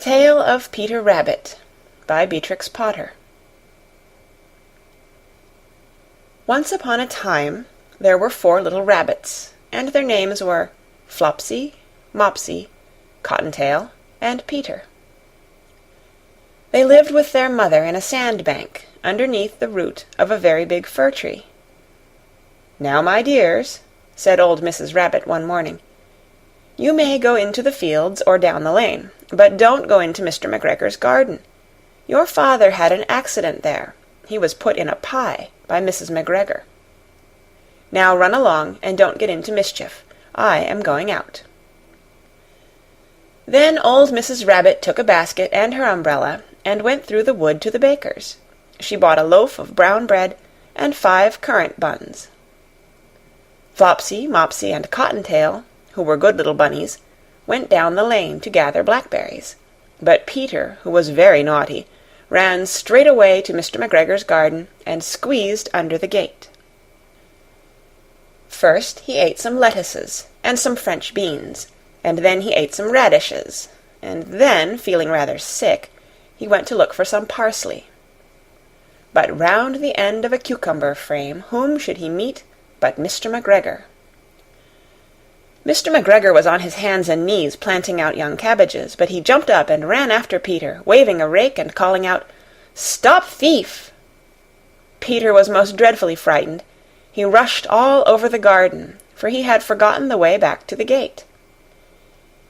Tale of Peter Rabbit by Beatrix Potter. Once upon a time there were 4 little rabbits, and their names were Flopsy, Mopsy, Cottontail, and Peter. They lived with their mother in a sandbank underneath the root of a very big fir tree. "Now, my dears," said old Mrs. Rabbit one morning, "you may go into the fields or down the lane, but don't go into Mr. McGregor's garden. Your father had an accident there. He was put in a pie by Mrs. McGregor. Now run along and don't get into mischief. I am going out." Then old Mrs. Rabbit took a basket and her umbrella and went through the wood to the baker's. She bought a loaf of brown bread and 5 currant buns. Flopsy, Mopsy, and Cottontail, who were good little bunnies, went down the lane to gather blackberries. But Peter, who was very naughty, ran straight away to Mr. McGregor's garden and squeezed under the gate. First he ate some lettuces and some French beans, and then he ate some radishes, and then, feeling rather sick, he went to look for some parsley. But round the end of a cucumber frame whom should he meet but Mr. McGregor. Mr. McGregor was on his hands and knees planting out young cabbages, but he jumped up and ran after Peter, waving a rake and calling out, "Stop thief!" Peter was most dreadfully frightened. He rushed all over the garden, for he had forgotten the way back to the gate.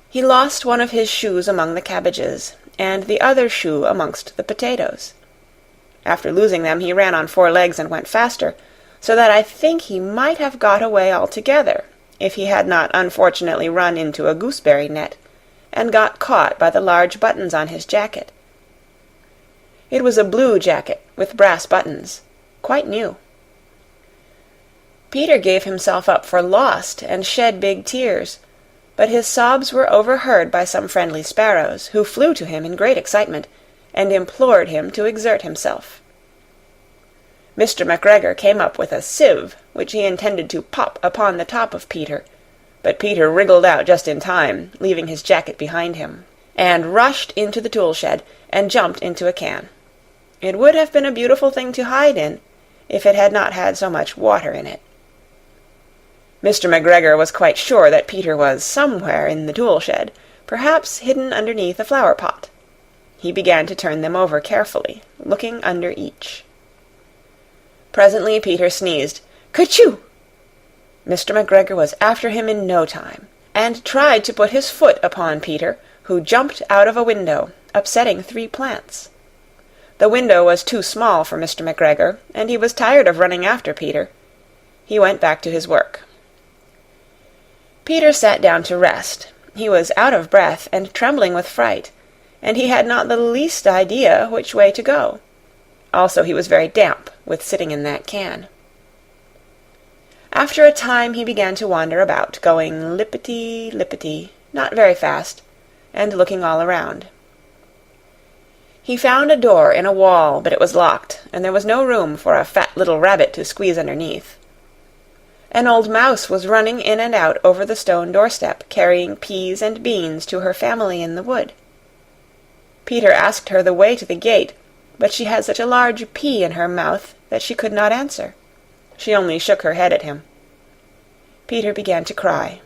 He lost one of his shoes among the cabbages, and the other shoe amongst the potatoes. After losing them, he ran on 4 legs and went faster, so that I think he might have got away altogether, if he had not unfortunately run into a gooseberry net, and got caught by the large buttons on his jacket. It was a blue jacket with brass buttons, quite new. Peter gave himself up for lost and shed big tears, but his sobs were overheard by some friendly sparrows, who flew to him in great excitement, and implored him to exert himself. Mr. McGregor came up with a sieve, which he intended to pop upon the top of Peter, but Peter wriggled out just in time, leaving his jacket behind him, and rushed into the tool-shed and jumped into a can. It would have been a beautiful thing to hide in, if it had not had so much water in it. Mr. McGregor was quite sure that Peter was somewhere in the tool-shed, perhaps hidden underneath a flower-pot. He began to turn them over carefully, looking under each. Presently Peter sneezed, "Kerchoo!" Mr. McGregor was after him in no time, and tried to put his foot upon Peter, who jumped out of a window, upsetting 3 plants. The window was too small for Mr. McGregor, and he was tired of running after Peter. He went back to his work. Peter sat down to rest. He was out of breath and trembling with fright, and he had not the least idea which way to go. Also, he was very damp with sitting in that can. After a time he began to wander about, going lippity-lippity, not very fast, and looking all around. He found a door in a wall, but it was locked, and there was no room for a fat little rabbit to squeeze underneath. An old mouse was running in and out over the stone doorstep, carrying peas and beans to her family in the wood. Peter asked her the way to the gate, but she had such a large pea in her mouth that she could not answer. She only shook her head at him. Peter began to cry.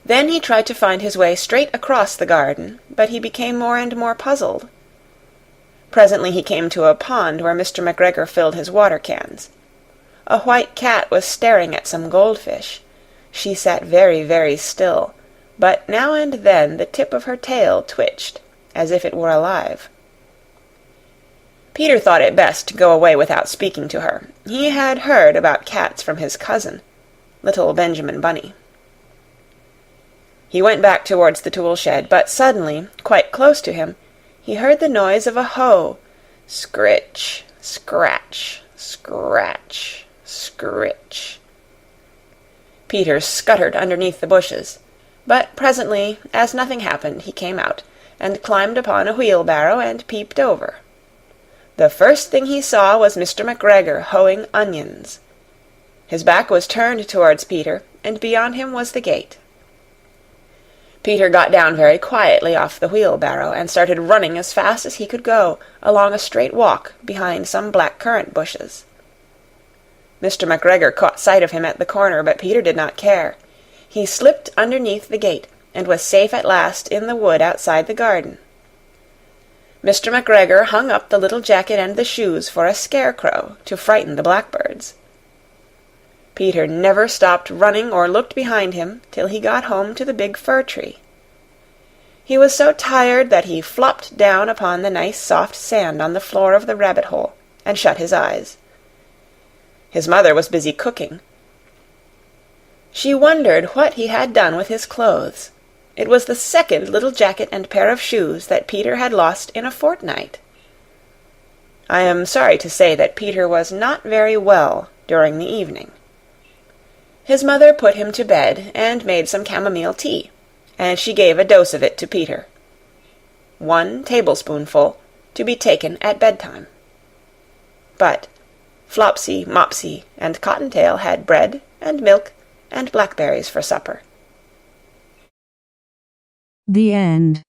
Then he tried to find his way straight across the garden, but he became more and more puzzled. Presently he came to a pond where Mr. McGregor filled his water cans. A white cat was staring at some goldfish. She sat very, very still, but now and then the tip of her tail twitched, as if it were alive. Peter thought it best to go away without speaking to her. He had heard about cats from his cousin, little Benjamin Bunny. He went back towards the tool-shed, but suddenly, quite close to him, he heard the noise of a hoe. Scritch, scratch, scratch, scritch. Peter scuttered underneath the bushes, but presently, as nothing happened, he came out, and climbed upon a wheelbarrow and peeped over. The first thing he saw was Mr. McGregor hoeing onions. His back was turned towards Peter, and beyond him was the gate. Peter got down very quietly off the wheelbarrow and started running as fast as he could go, along a straight walk behind some black currant bushes. Mr. McGregor caught sight of him at the corner, but Peter did not care. He slipped underneath the gate, and was safe at last in the wood outside the garden. Mr. McGregor hung up the little jacket and the shoes for a scarecrow to frighten the blackbirds. Peter never stopped running or looked behind him till he got home to the big fir tree. He was so tired that he flopped down upon the nice soft sand on the floor of the rabbit-hole and shut his eyes. His mother was busy cooking. She wondered what he had done with his clothes. It was the second little jacket and pair of shoes that Peter had lost in a fortnight. I am sorry to say that Peter was not very well during the evening. His mother put him to bed and made some chamomile tea, and she gave a dose of it to Peter. 1 tablespoonful, to be taken at bedtime. But Flopsy, Mopsy, and Cottontail had bread and milk and blackberries for supper. The end.